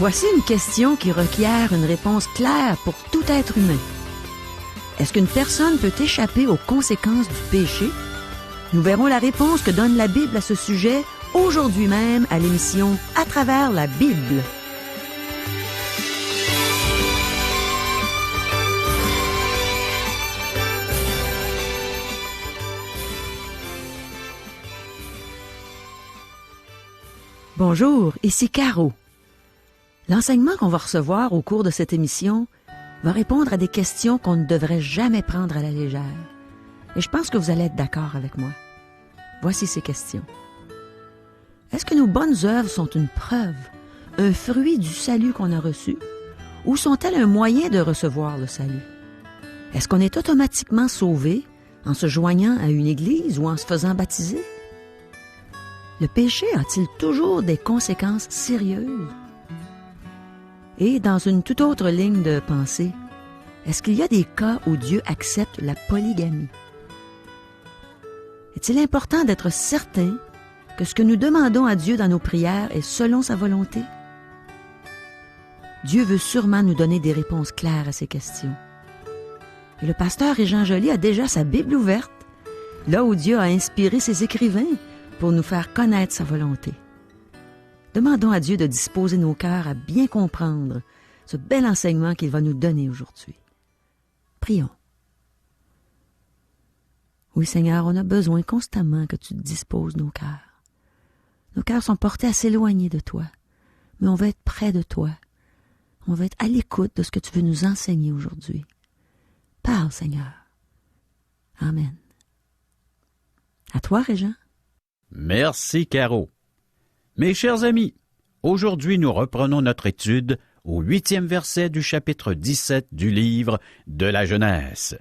Voici une question qui requiert une réponse claire pour tout être humain. Est-ce qu'une personne peut échapper aux conséquences du péché? Nous verrons la réponse que donne la Bible à ce sujet aujourd'hui même à l'émission À travers la Bible. Bonjour, ici Caro. L'enseignement qu'on va recevoir au cours de cette émission va répondre à des questions qu'on ne devrait jamais prendre à la légère. Et je pense que vous allez être d'accord avec moi. Voici ces questions. Est-ce que nos bonnes œuvres sont une preuve, un fruit du salut qu'on a reçu? Ou sont-elles un moyen de recevoir le salut? Est-ce qu'on est automatiquement sauvé en se joignant à une église ou en se faisant baptiser? Le péché a-t-il toujours des conséquences sérieuses? Et dans une toute autre ligne de pensée, est-ce qu'il y a des cas où Dieu accepte la polygamie? Est-il important d'être certain que ce que nous demandons à Dieu dans nos prières est selon sa volonté? Dieu veut sûrement nous donner des réponses claires à ces questions. Et le pasteur Régent Joly a déjà sa Bible ouverte, là où Dieu a inspiré ses écrivains pour nous faire connaître sa volonté. Demandons à Dieu de disposer nos cœurs à bien comprendre ce bel enseignement qu'il va nous donner aujourd'hui. Prions. Oui, Seigneur, on a besoin constamment que tu disposes nos cœurs. Nos cœurs sont portés à s'éloigner de toi, mais on veut être près de toi. On veut être à l'écoute de ce que tu veux nous enseigner aujourd'hui. Parle, Seigneur. Amen. À toi, Régent. Merci, Caro. Mes chers amis, aujourd'hui nous reprenons notre étude au 8e verset du chapitre 17 du livre de la Genèse.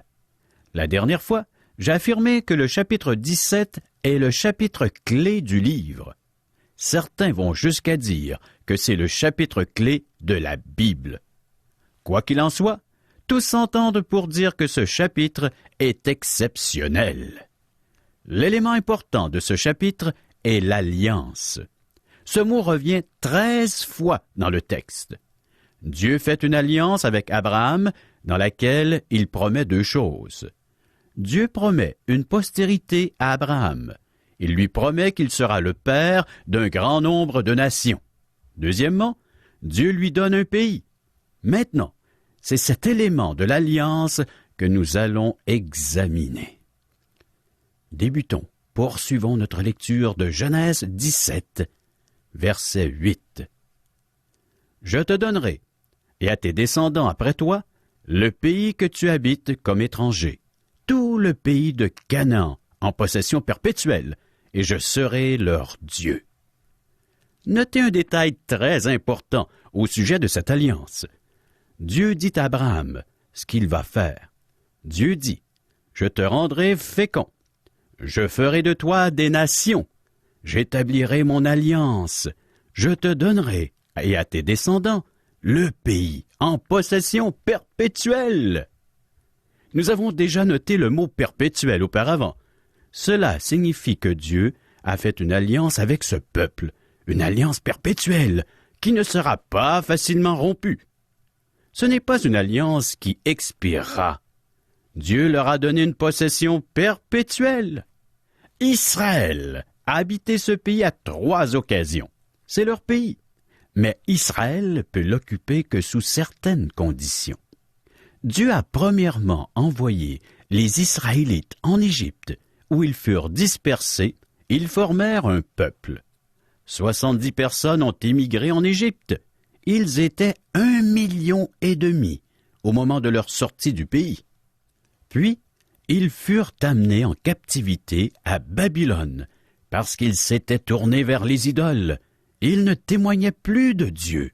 La dernière fois, j'ai affirmé que le chapitre 17 est le chapitre clé du livre. Certains vont jusqu'à dire que c'est le chapitre clé de la Bible. Quoi qu'il en soit, tous s'entendent pour dire que ce chapitre est exceptionnel. L'élément important de ce chapitre est l'alliance. Ce mot revient 13 fois dans le texte. Dieu fait une alliance avec Abraham dans laquelle il promet deux choses. Dieu promet une postérité à Abraham. Il lui promet qu'il sera le père d'un grand nombre de nations. Deuxièmement, Dieu lui donne un pays. Maintenant, c'est cet élément de l'alliance que nous allons examiner. Débutons, poursuivons notre lecture de Genèse 17, verset 8. « Je te donnerai, et à tes descendants après toi, le pays que tu habites comme étranger, tout le pays de Canaan, en possession perpétuelle, et je serai leur Dieu. » Notez un détail très important au sujet de cette alliance. Dieu dit à Abraham ce qu'il va faire. Dieu dit, « Je te rendrai fécond. Je ferai de toi des nations. J'établirai mon alliance. Je te donnerai, et à tes descendants, le pays en possession perpétuelle. » Nous avons déjà noté le mot perpétuel auparavant. Cela signifie que Dieu a fait une alliance avec ce peuple, une alliance perpétuelle, qui ne sera pas facilement rompue. Ce n'est pas une alliance qui expirera. Dieu leur a donné une possession perpétuelle. Israël a habité ce pays à 3 occasions. C'est leur pays. Mais Israël peut l'occuper que sous certaines conditions. Dieu a premièrement envoyé les Israélites en Égypte, où ils furent dispersés, ils formèrent un peuple. 70 personnes ont émigré en Égypte. Ils étaient 1,5 million au moment de leur sortie du pays. Puis, ils furent amenés en captivité à Babylone, parce qu'ils s'étaient tournés vers les idoles. Ils ne témoignaient plus de Dieu.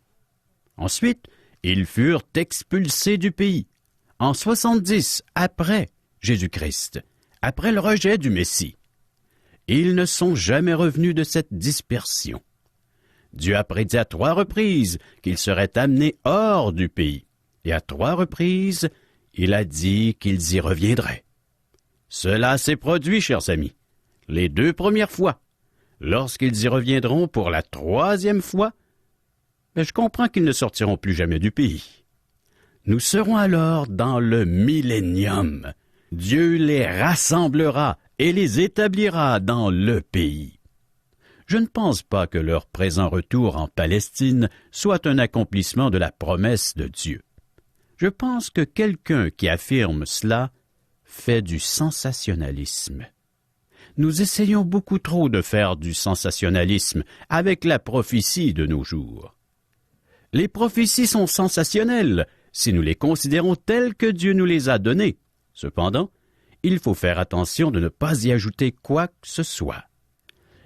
Ensuite, ils furent expulsés du pays, en 70 après Jésus-Christ, après le rejet du Messie. Ils ne sont jamais revenus de cette dispersion. Dieu a prédit à 3 reprises qu'ils seraient amenés hors du pays, et à 3 reprises, il a dit qu'ils y reviendraient. Cela s'est produit, chers amis, les 2 premières fois. Lorsqu'ils y reviendront pour la 3e fois, Je comprends qu'ils ne sortiront plus jamais du pays. Nous serons alors dans le millénium. Dieu les rassemblera et les établira dans le pays. Je ne pense pas que leur présent retour en Palestine soit un accomplissement de la promesse de Dieu. Je pense que quelqu'un qui affirme cela fait du sensationnalisme. Nous essayons beaucoup trop de faire du sensationnalisme avec la prophétie de nos jours. Les prophéties sont sensationnelles si nous les considérons telles que Dieu nous les a données. Cependant, il faut faire attention de ne pas y ajouter quoi que ce soit.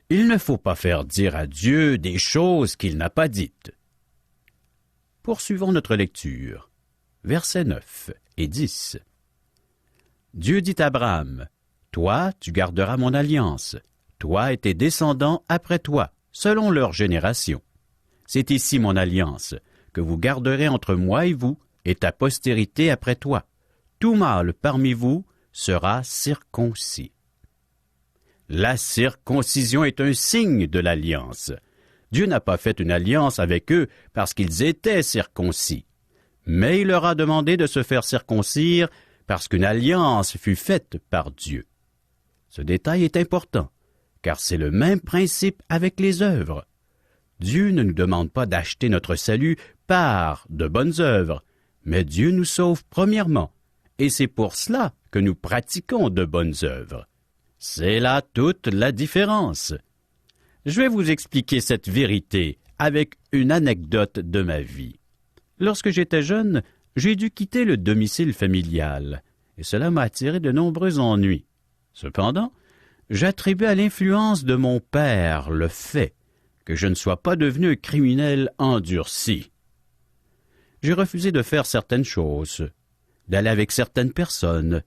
Il ne faut pas faire dire à Dieu des choses qu'il n'a pas dites. Poursuivons notre lecture. Versets 9 et 10. Dieu dit à Abraham, « Toi, tu garderas mon alliance, toi et tes descendants après toi, selon leur génération. C'est ici mon alliance, que vous garderez entre moi et vous, et ta postérité après toi. Tout mâle parmi vous sera circoncis. » La circoncision est un signe de l'alliance. Dieu n'a pas fait une alliance avec eux parce qu'ils étaient circoncis, mais il leur a demandé de se faire circoncire parce qu'une alliance fut faite par Dieu. Ce détail est important, car c'est le même principe avec les œuvres. Dieu ne nous demande pas d'acheter notre salut par de bonnes œuvres, mais Dieu nous sauve premièrement, et c'est pour cela que nous pratiquons de bonnes œuvres. C'est là toute la différence. Je vais vous expliquer cette vérité avec une anecdote de ma vie. Lorsque j'étais jeune, j'ai dû quitter le domicile familial, et cela m'a attiré de nombreux ennuis. Cependant, j'attribue à l'influence de mon père le fait que je ne sois pas devenu un criminel endurci. J'ai refusé de faire certaines choses, d'aller avec certaines personnes,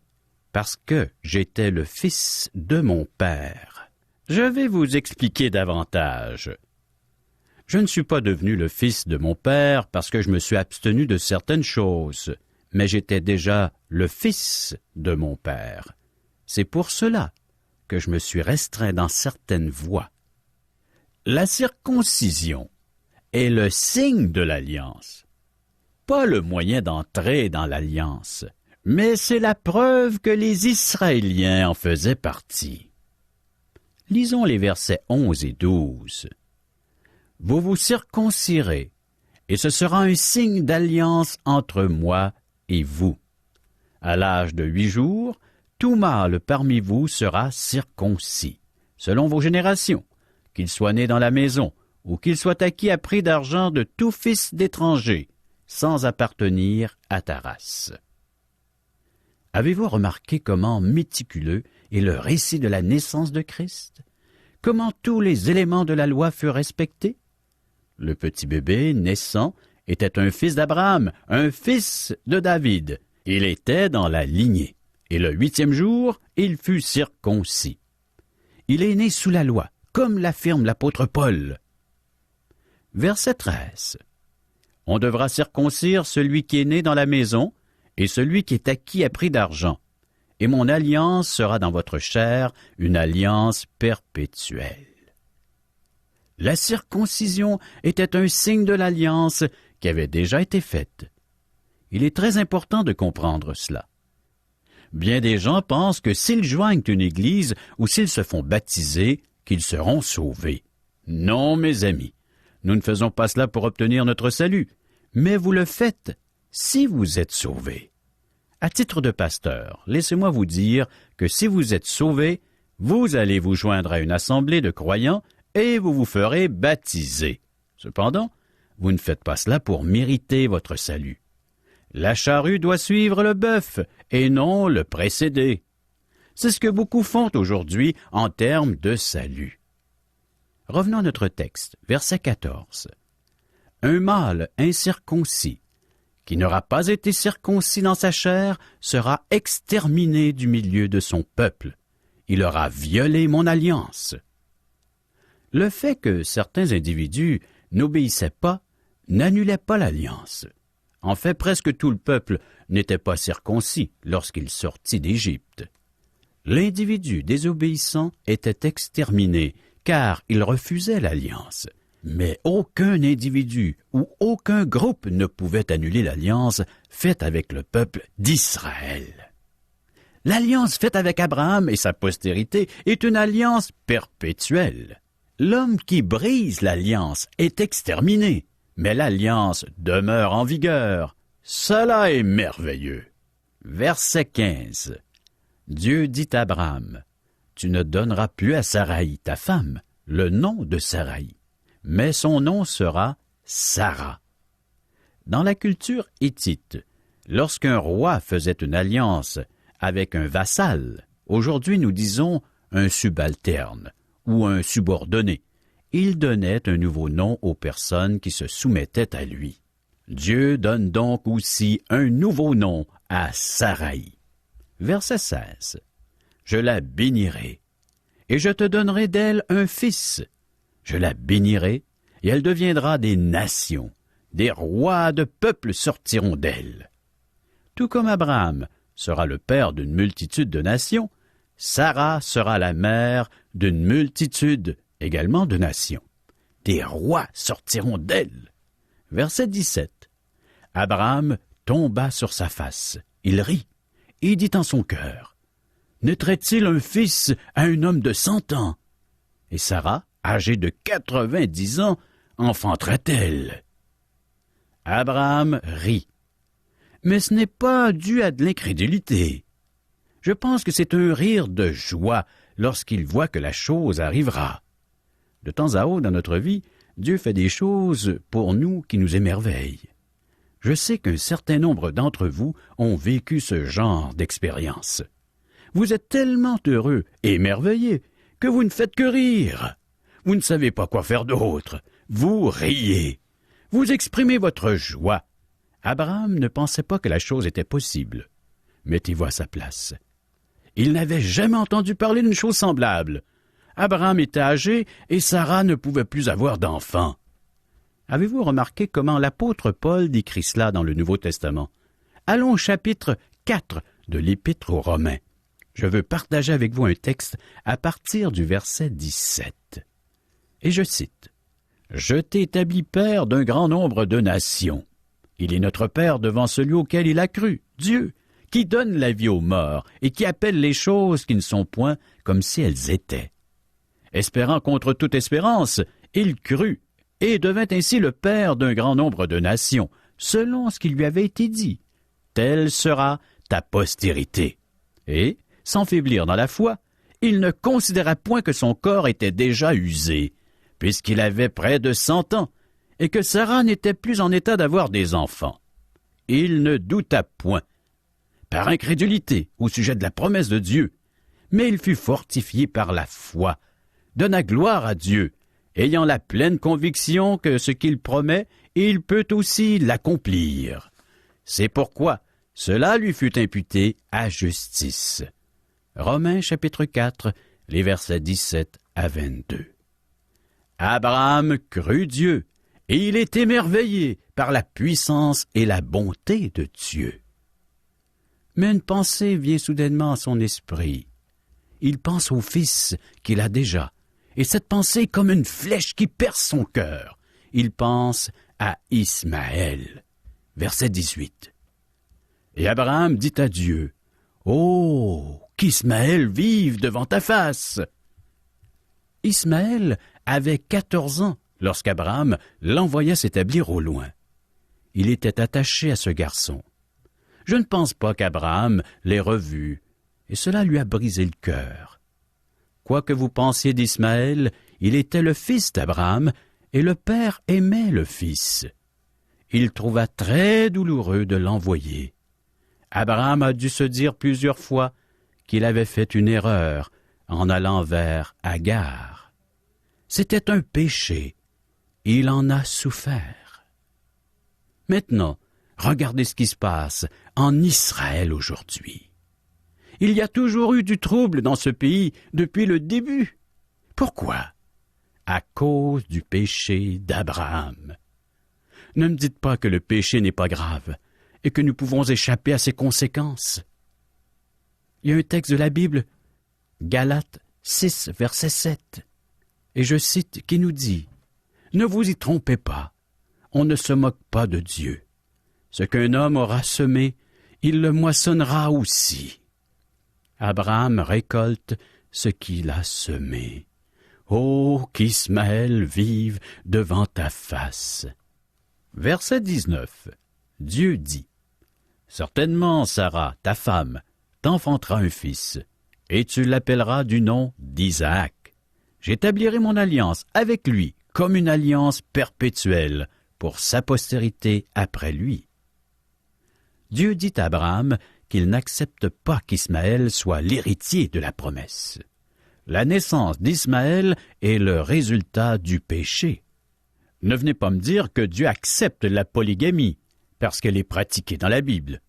parce que j'étais le fils de mon père. Je vais vous expliquer davantage. Je ne suis pas devenu le fils de mon père parce que je me suis abstenu de certaines choses, mais j'étais déjà le fils de mon père. C'est pour cela que je me suis restreint dans certaines voies. La circoncision est le signe de l'alliance, pas le moyen d'entrer dans l'alliance, mais c'est la preuve que les Israéliens en faisaient partie. Lisons les versets 11 et 12. « Vous vous circoncirez, et ce sera un signe d'alliance entre moi et vous. À l'âge de 8 jours, tout mâle parmi vous sera circoncis, selon vos générations, qu'il soit né dans la maison, ou qu'il soit acquis à prix d'argent de tout fils d'étranger, sans appartenir à ta race. » Avez-vous remarqué comment méticuleux est le récit de la naissance de Christ? Comment tous les éléments de la loi furent respectés? Le petit bébé naissant était un fils d'Abraham, un fils de David. Il était dans la lignée, et le 8e jour, il fut circoncis. Il est né sous la loi, comme l'affirme l'apôtre Paul. Verset 13. On devra circoncire celui qui est né dans la maison, et celui qui est acquis à prix d'argent, et mon alliance sera dans votre chair une alliance perpétuelle. La circoncision était un signe de l'alliance qui avait déjà été faite. Il est très important de comprendre cela. Bien des gens pensent que s'ils joignent une église ou s'ils se font baptiser, qu'ils seront sauvés. Non, mes amis, nous ne faisons pas cela pour obtenir notre salut, mais vous le faites si vous êtes sauvés. À titre de pasteur, laissez-moi vous dire que si vous êtes sauvés, vous allez vous joindre à une assemblée de croyants et vous vous ferez baptiser. Cependant, vous ne faites pas cela pour mériter votre salut. La charrue doit suivre le bœuf et non le précéder. C'est ce que beaucoup font aujourd'hui en termes de salut. Revenons à notre texte, verset 14. Un mâle incirconcis qui n'aura pas été circoncis dans sa chair sera exterminé du milieu de son peuple. Il aura violé mon alliance. Le fait que certains individus n'obéissaient pas n'annulait pas l'alliance. En fait, presque tout le peuple n'était pas circoncis lorsqu'il sortit d'Égypte. L'individu désobéissant était exterminé, car il refusait l'alliance. Mais aucun individu ou aucun groupe ne pouvait annuler l'alliance faite avec le peuple d'Israël. L'alliance faite avec Abraham et sa postérité est une alliance perpétuelle. L'homme qui brise l'alliance est exterminé, mais l'alliance demeure en vigueur. Cela est merveilleux. Verset 15. Dieu dit à Abraham, « Tu ne donneras plus à Saraï, ta femme, le nom de Saraï, mais son nom sera Sarah. » Dans la culture hittite, lorsqu'un roi faisait une alliance avec un vassal, aujourd'hui nous disons un subalterne ou un subordonné, il donnait un nouveau nom aux personnes qui se soumettaient à lui. Dieu donne donc aussi un nouveau nom à Saraï. Verset 16. Je la bénirai, et je te donnerai d'elle un fils. Je la bénirai, et elle deviendra des nations. Des rois de peuples sortiront d'elle. Tout comme Abraham sera le père d'une multitude de nations, Sarah sera la mère d'une multitude également de nations. Des rois sortiront d'elle. Verset 17. Abraham tomba sur sa face. Il rit et dit en son cœur, « Naîtrait-il un fils à un homme de 100 ans? » Et Sarah, âgée de 90 ans, enfanterait-elle? Abraham rit. Mais ce n'est pas dû à de l'incrédulité. Je pense que c'est un rire de joie lorsqu'il voit que la chose arrivera. De temps à autre dans notre vie, Dieu fait des choses pour nous qui nous émerveillent. Je sais qu'un certain nombre d'entre vous ont vécu ce genre d'expérience. Vous êtes tellement heureux et émerveillés que vous ne faites que rire. Vous ne savez pas quoi faire d'autre. Vous riez. Vous exprimez votre joie. Abraham ne pensait pas que la chose était possible. Mettez-vous à sa place. Il n'avait jamais entendu parler d'une chose semblable. Abraham était âgé et Sarah ne pouvait plus avoir d'enfants. Avez-vous remarqué comment l'apôtre Paul décrit cela dans le Nouveau Testament? Allons au chapitre 4 de l'Épître aux Romains. Je veux partager avec vous un texte à partir du verset 17. Et je cite, « Je t'ai établi père d'un grand nombre de nations. Il est notre père devant celui auquel il a cru, Dieu, qui donne la vie aux morts et qui appelle les choses qui ne sont point comme si elles étaient. Espérant contre toute espérance, il crut et devint ainsi le père d'un grand nombre de nations, selon ce qui lui avait été dit. Telle sera ta postérité. » Et, sans faiblir dans la foi, il ne considéra point que son corps était déjà usé, puisqu'il avait près de 100 ans, et que Sarah n'était plus en état d'avoir des enfants. Il ne douta point, par incrédulité au sujet de la promesse de Dieu, mais il fut fortifié par la foi, donna gloire à Dieu, ayant la pleine conviction que ce qu'il promet, il peut aussi l'accomplir. C'est pourquoi cela lui fut imputé à justice. Romains chapitre 4, les versets 17 à 22. Abraham crut Dieu, et il est émerveillé par la puissance et la bonté de Dieu. Mais une pensée vient soudainement à son esprit. Il pense au fils qu'il a déjà, et cette pensée est comme une flèche qui perce son cœur. Il pense à Ismaël. Verset 18. Et Abraham dit à Dieu, « Oh, qu'Ismaël vive devant ta face !» Ismaël avait 14 ans lorsqu'Abraham l'envoya s'établir au loin. Il était attaché à ce garçon. Je ne pense pas qu'Abraham l'ait revu, et cela lui a brisé le cœur. Quoi que vous pensiez d'Ismaël, il était le fils d'Abraham, et le père aimait le fils. Il trouva très douloureux de l'envoyer. Abraham a dû se dire plusieurs fois qu'il avait fait une erreur en allant vers Agar. C'était un péché. Il en a souffert. Maintenant, regardez ce qui se passe en Israël aujourd'hui. Il y a toujours eu du trouble dans ce pays depuis le début. Pourquoi? À cause du péché d'Abraham. Ne me dites pas que le péché n'est pas grave et que nous pouvons échapper à ses conséquences. Il y a un texte de la Bible, Galates 6, verset 7, et je cite, qui nous dit « Ne vous y trompez pas. On ne se moque pas de Dieu. Ce qu'un homme aura semé, il le moissonnera aussi. Abraham récolte ce qu'il a semé. Ô qu'Ismaël vive devant ta face. Verset 19. Dieu dit, certainement, Sarah, ta femme, t'enfantera un fils, et tu l'appelleras du nom d'Isaac. J'établirai mon alliance avec lui comme une alliance perpétuelle pour sa postérité après lui. Dieu dit à Abraham qu'il n'accepte pas qu'Ismaël soit l'héritier de la promesse. La naissance d'Ismaël est le résultat du péché. Ne venez pas me dire que Dieu accepte la polygamie, parce qu'elle est pratiquée dans la Bible.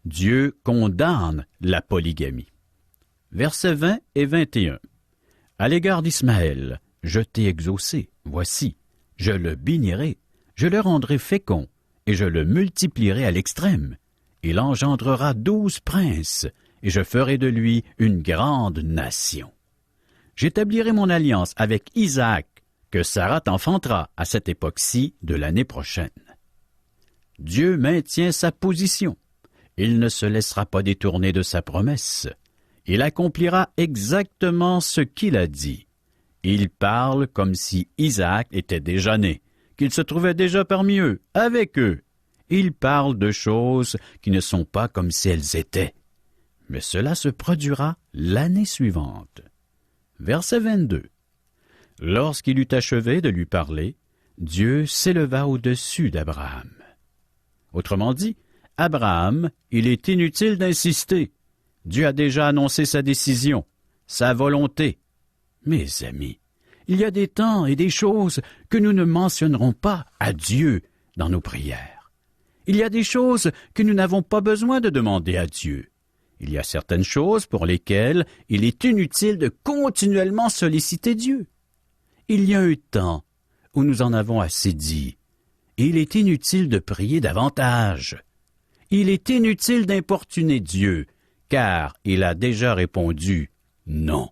Dieu condamne la polygamie. Versets 20 et 21. À l'égard d'Ismaël, je t'ai exaucé, voici, je le bénirai, je le rendrai fécond, et je le multiplierai à l'extrême. Il engendrera 12 princes, et je ferai de lui une grande nation. J'établirai mon alliance avec Isaac, que Sarah t'enfantera à cette époque-ci de l'année prochaine. Dieu maintient sa position. Il ne se laissera pas détourner de sa promesse. Il accomplira exactement ce qu'il a dit. Il parle comme si Isaac était déjà né, qu'il se trouvait déjà parmi eux, avec eux. Il parle de choses qui ne sont pas comme si elles étaient. Mais cela se produira l'année suivante. Verset 22. Lorsqu'il eut achevé de lui parler, Dieu s'éleva au-dessus d'Abraham. Autrement dit, Abraham, il est inutile d'insister. Dieu a déjà annoncé sa décision, sa volonté. Mes amis, il y a des temps et des choses que nous ne mentionnerons pas à Dieu dans nos prières. Il y a des choses que nous n'avons pas besoin de demander à Dieu. Il y a certaines choses pour lesquelles il est inutile de continuellement solliciter Dieu. Il y a un temps où nous en avons assez dit. Il est inutile de prier davantage. Il est inutile d'importuner Dieu, car il a déjà répondu « non ».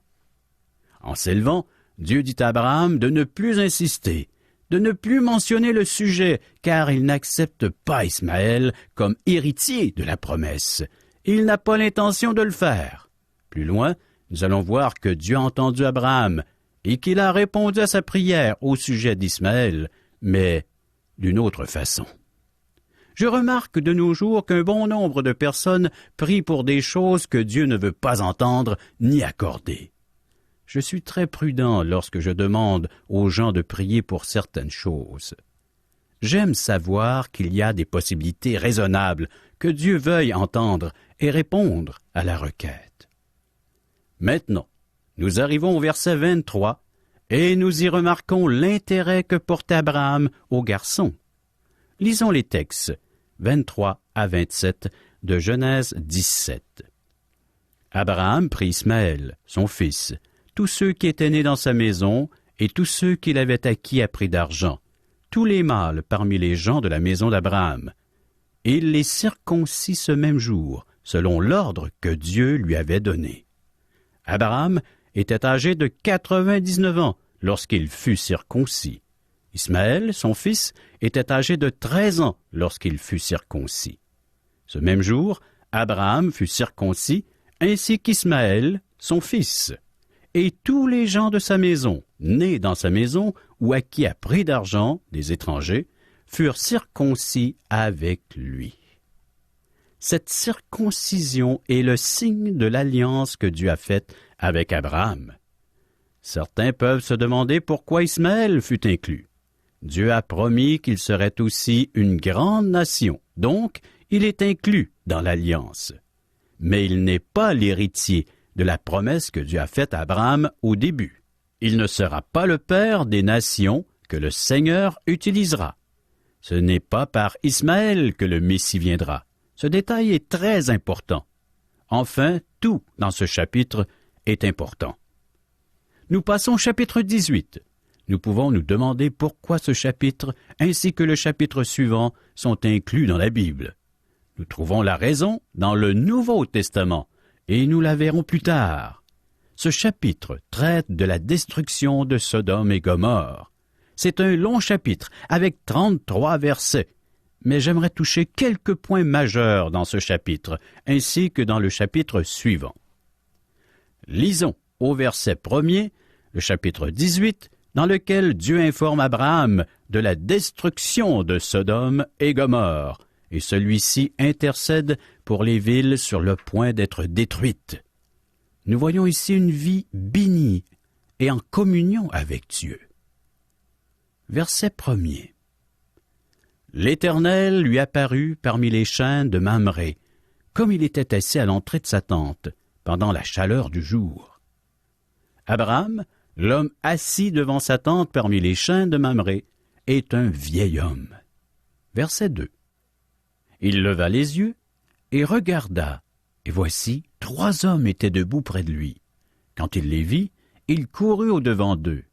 En s'élevant, Dieu dit à Abraham de ne plus insister, de ne plus mentionner le sujet, car il n'accepte pas Ismaël comme héritier de la promesse. Il n'a pas l'intention de le faire. Plus loin, nous allons voir que Dieu a entendu Abraham et qu'il a répondu à sa prière au sujet d'Ismaël, mais d'une autre façon. Je remarque de nos jours qu'un bon nombre de personnes prient pour des choses que Dieu ne veut pas entendre ni accorder. Je suis très prudent lorsque je demande aux gens de prier pour certaines choses. J'aime savoir qu'il y a des possibilités raisonnables que Dieu veuille entendre et répondre à la requête. Maintenant, nous arrivons au verset 23 et nous y remarquons l'intérêt que portait Abraham au garçon. Lisons les textes 23 à 27 de Genèse 17. Abraham prit Ismaël, son fils, tous ceux qui étaient nés dans sa maison et tous ceux qu'il avait acquis à prix d'argent, tous les mâles parmi les gens de la maison d'Abraham. Et il les circoncit ce même jour, selon l'ordre que Dieu lui avait donné. Abraham était âgé de 99 ans lorsqu'il fut circoncis. Ismaël, son fils, était âgé de 13 ans lorsqu'il fut circoncis. Ce même jour, Abraham fut circoncis, ainsi qu'Ismaël, son fils. Et tous les gens de sa maison, nés dans sa maison ou acquis à prix d'argent des étrangers, furent circoncis avec lui. Cette circoncision est le signe de l'alliance que Dieu a faite avec Abraham. Certains peuvent se demander pourquoi Ismaël fut inclus. Dieu a promis qu'il serait aussi une grande nation, donc il est inclus dans l'alliance. Mais il n'est pas l'héritier de la promesse que Dieu a faite à Abraham au début. Il ne sera pas le père des nations que le Seigneur utilisera. Ce n'est pas par Ismaël que le Messie viendra. Ce détail est très important. Enfin, tout dans ce chapitre est important. Nous passons au chapitre 18. Nous pouvons nous demander pourquoi ce chapitre, ainsi que le chapitre suivant, sont inclus dans la Bible. Nous trouvons la raison dans le Nouveau Testament, et nous la verrons plus tard. Ce chapitre traite de la destruction de Sodome et Gomorrhe. C'est un long chapitre avec 33 versets. Mais j'aimerais toucher quelques points majeurs dans ce chapitre, ainsi que dans le chapitre suivant. Lisons au verset 1er, le chapitre 18, dans lequel Dieu informe Abraham de la destruction de Sodome et Gomorrhe, et celui-ci intercède pour les villes sur le point d'être détruites. Nous voyons ici une vie bénie et en communion avec Dieu. Verset 1er. L'Éternel lui apparut parmi les chênes de Mamré, comme il était assis à l'entrée de sa tente, pendant la chaleur du jour. Abraham, l'homme assis devant sa tente parmi les chênes de Mamré, est un vieil homme. Verset 2. Il leva les yeux et regarda, et voici, 3 hommes étaient debout près de lui. Quand il les vit, il courut au-devant d'eux,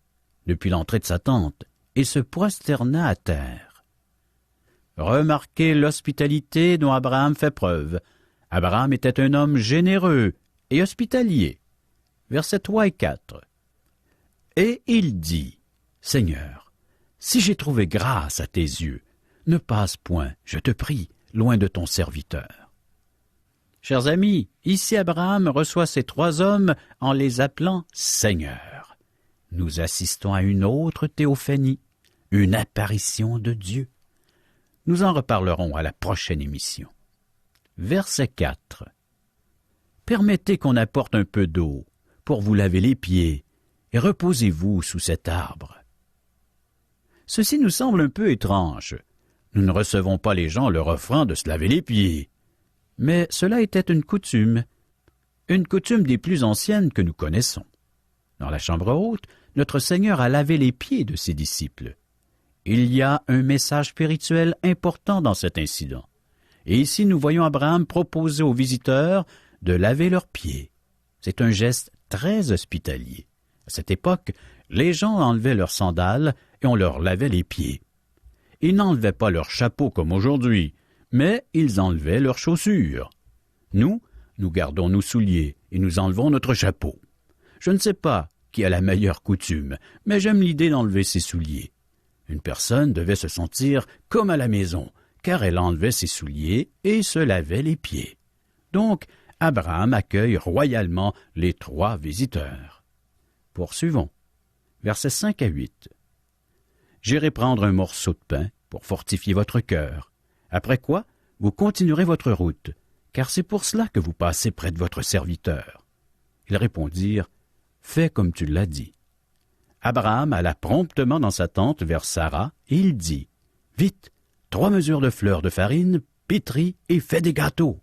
depuis l'entrée de sa tente, et se prosterna à terre. Remarquez l'hospitalité dont Abraham fait preuve. Abraham était un homme généreux et hospitalier. Versets 3 et 4. Et il dit, « Seigneur, si j'ai trouvé grâce à tes yeux, ne passe point, je te prie, loin de ton serviteur. » Chers amis, ici Abraham reçoit ces 3 hommes en les appelant « Seigneur ». Nous assistons à une autre théophanie, une apparition de Dieu. Nous en reparlerons à la prochaine émission. Verset 4. Permettez qu'on apporte un peu d'eau pour vous laver les pieds et reposez-vous sous cet arbre. Ceci nous semble un peu étrange. Nous ne recevons pas les gens leur offrant de se laver les pieds. Mais cela était une coutume des plus anciennes que nous connaissons. Dans la chambre haute, notre Seigneur a lavé les pieds de ses disciples. Il y a un message spirituel important dans cet incident. Et ici, nous voyons Abraham proposer aux visiteurs de laver leurs pieds. C'est un geste très hospitalier. À cette époque, les gens enlevaient leurs sandales et on leur lavait les pieds. Ils n'enlevaient pas leur chapeau comme aujourd'hui, mais ils enlevaient leurs chaussures. Nous gardons nos souliers et nous enlevons notre chapeau. Je ne sais pas qui a la meilleure coutume, mais j'aime l'idée d'enlever ses souliers. Une personne devait se sentir comme à la maison, car elle enlevait ses souliers et se lavait les pieds. Donc, Abraham accueille royalement les 3 visiteurs. Poursuivons. Versets 5 à 8. « J'irai prendre un morceau de pain pour fortifier votre cœur. Après quoi, vous continuerez votre route, car c'est pour cela que vous passez près de votre serviteur. » Ils répondirent, « Fais comme tu l'as dit. » Abraham alla promptement dans sa tente vers Sarah, et il dit, « Vite, 3 mesures de fleurs de farine, pétris et fais des gâteaux. »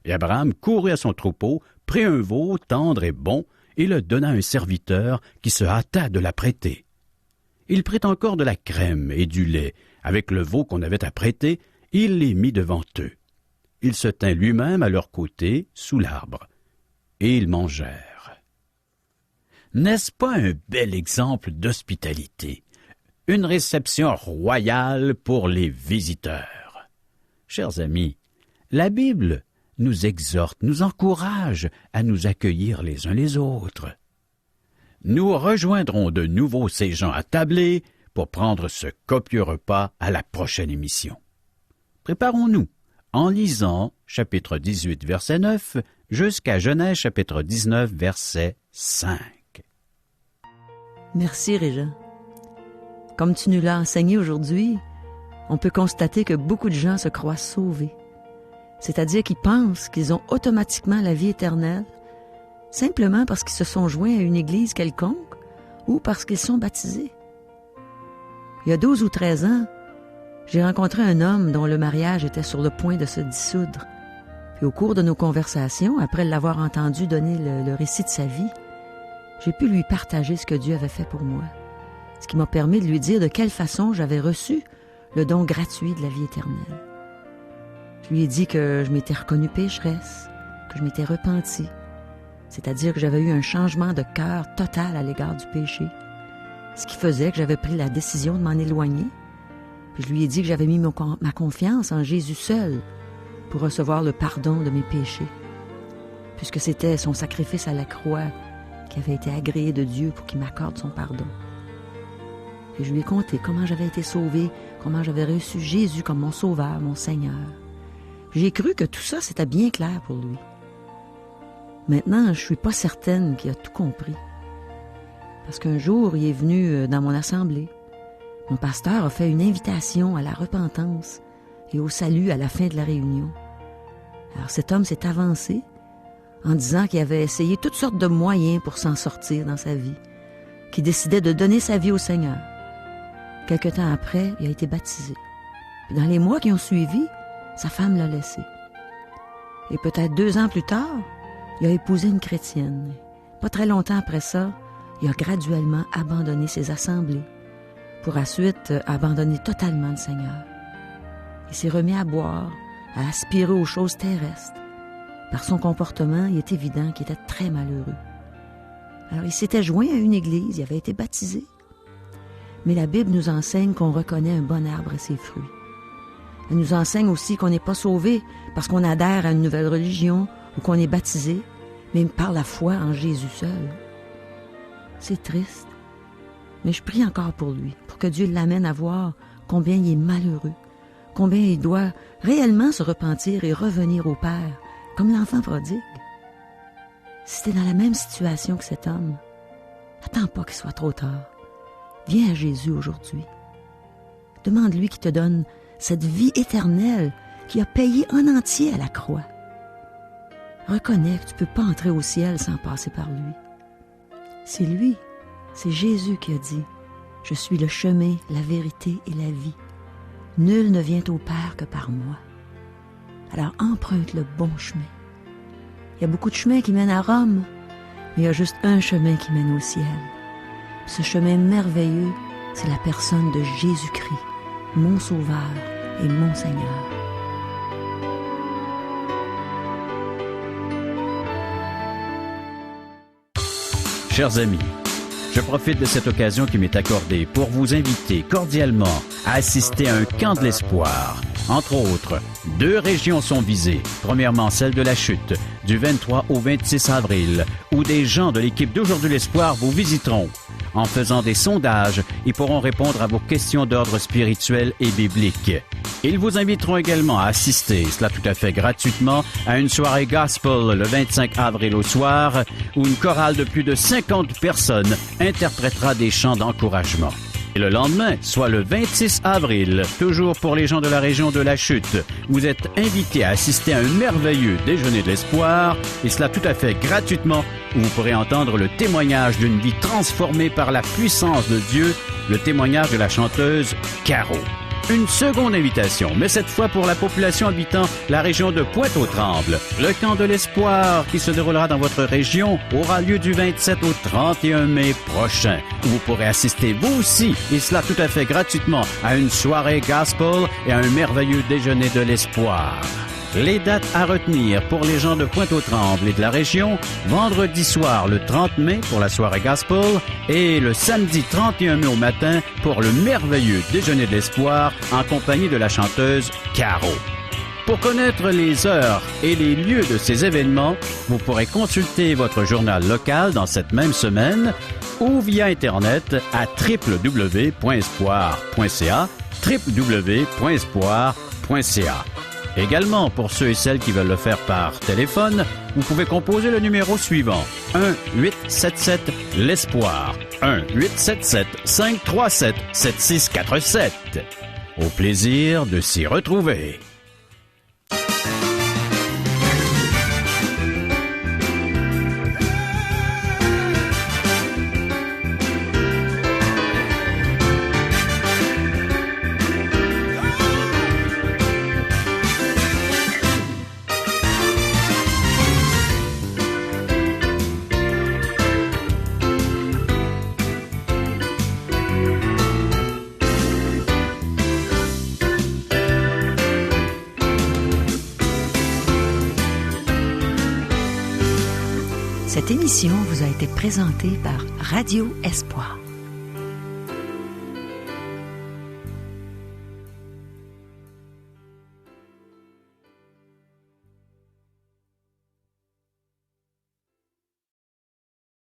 Et Abraham courut à son troupeau, prit un veau tendre et bon, et le donna à un serviteur qui se hâta de l'apprêter. Il prit encore de la crème et du lait, avec le veau qu'on avait apprêté, et il les mit devant eux. Il se tint lui-même à leur côté, sous l'arbre, et ils mangèrent. N'est-ce pas un bel exemple d'hospitalité? Une réception royale pour les visiteurs. Chers amis, la Bible nous exhorte, nous encourage à nous accueillir les uns les autres. Nous rejoindrons de nouveau ces gens attablés pour prendre ce copieux repas à la prochaine émission. Préparons-nous en lisant chapitre 18, verset 9, jusqu'à Genèse chapitre 19, verset 5. Merci, Régent. Comme tu nous l'as enseigné aujourd'hui, on peut constater que beaucoup de gens se croient sauvés. C'est-à-dire qu'ils pensent qu'ils ont automatiquement la vie éternelle, simplement parce qu'ils se sont joints à une église quelconque ou parce qu'ils sont baptisés. Il y a 12 ou 13 ans, j'ai rencontré un homme dont le mariage était sur le point de se dissoudre. Puis au cours de nos conversations, après l'avoir entendu donner le récit de sa vie, j'ai pu lui partager ce que Dieu avait fait pour moi, ce qui m'a permis de lui dire de quelle façon j'avais reçu le don gratuit de la vie éternelle. Je lui ai dit que je m'étais reconnue pécheresse, que je m'étais repentie, c'est-à-dire que j'avais eu un changement de cœur total à l'égard du péché, ce qui faisait que j'avais pris la décision de m'en éloigner. Puis je lui ai dit que j'avais mis ma confiance en Jésus seul pour recevoir le pardon de mes péchés, puisque c'était son sacrifice à la croix qui avait été agréé de Dieu pour qu'il m'accorde son pardon. Et je lui ai conté comment j'avais été sauvée, comment j'avais reçu Jésus comme mon sauveur, mon Seigneur. J'ai cru que tout ça, c'était bien clair pour lui. Maintenant, je suis pas certaine qu'il a tout compris. Parce qu'un jour, il est venu dans mon assemblée. Mon pasteur a fait une invitation à la repentance et au salut à la fin de la réunion. Alors cet homme s'est avancé en disant qu'il avait essayé toutes sortes de moyens pour s'en sortir dans sa vie, qu'il décidait de donner sa vie au Seigneur. Quelque temps après, il a été baptisé. Puis dans les mois qui ont suivi, sa femme l'a laissé. Et peut-être 2 ans plus tard, il a épousé une chrétienne. Pas très longtemps après ça, il a graduellement abandonné ses assemblées pour ensuite abandonner totalement le Seigneur. Il s'est remis à boire, à aspirer aux choses terrestres. Par son comportement, il est évident qu'il était très malheureux. Alors il s'était joint à une église, il avait été baptisé. Mais la Bible nous enseigne qu'on reconnaît un bon arbre à ses fruits. Elle nous enseigne aussi qu'on n'est pas sauvé parce qu'on adhère à une nouvelle religion ou qu'on est baptisé, mais par la foi en Jésus seul. C'est triste, mais je prie encore pour lui, pour que Dieu l'amène à voir combien il est malheureux, combien il doit réellement se repentir et revenir au Père, comme l'enfant prodigue. Si t'es dans la même situation que cet homme, attends pas qu'il soit trop tard. Viens à Jésus aujourd'hui. Demande-lui qu'il te donne cette vie éternelle qu'il a payée en entier à la croix. Reconnais que tu ne peux pas entrer au ciel sans passer par lui. C'est lui, c'est Jésus qui a dit « Je suis le chemin, la vérité et la vie. Nul ne vient au Père que par moi. » Alors emprunte le bon chemin. Il y a beaucoup de chemins qui mènent à Rome, mais il y a juste un chemin qui mène au ciel. Ce chemin merveilleux, c'est la personne de Jésus-Christ, mon Sauveur et mon Seigneur. Chers amis, je profite de cette occasion qui m'est accordée pour vous inviter cordialement à assister à un camp de l'espoir. Entre autres, 2 régions sont visées. Premièrement, celle de la Chute, du 23 au 26 avril, où des gens de l'équipe d'Aujourd'hui l'Espoir vous visiteront. En faisant des sondages, ils pourront répondre à vos questions d'ordre spirituel et biblique. Ils vous inviteront également à assister, cela tout à fait gratuitement, à une soirée gospel le 25 avril au soir, où une chorale de plus de 50 personnes interprétera des chants d'encouragement. Et le lendemain, soit le 26 avril, toujours pour les gens de la région de la Chute, vous êtes invités à assister à un merveilleux déjeuner de l'espoir, et cela tout à fait gratuitement, où vous pourrez entendre le témoignage d'une vie transformée par la puissance de Dieu, le témoignage de la chanteuse Caro. Une seconde invitation, mais cette fois pour la population habitant la région de Pointe-aux-Trembles. Le camp de l'espoir qui se déroulera dans votre région aura lieu du 27 au 31 mai prochain, où vous pourrez assister vous aussi, et cela tout à fait gratuitement, à une soirée gospel et à un merveilleux déjeuner de l'espoir. Les dates à retenir pour les gens de Pointe-aux-Trembles et de la région, vendredi soir le 30 mai pour la soirée gospel et le samedi 31 mai au matin pour le merveilleux déjeuner de l'espoir en compagnie de la chanteuse Caro. Pour connaître les heures et les lieux de ces événements, vous pourrez consulter votre journal local dans cette même semaine ou via Internet à www.espoir.ca, www.espoir.ca. Également, pour ceux et celles qui veulent le faire par téléphone, vous pouvez composer le numéro suivant, 1-877-l'Espoir, 1-877-537-7647. Au plaisir de s'y retrouver. Cette émission vous a été présentée par Radio Espoir.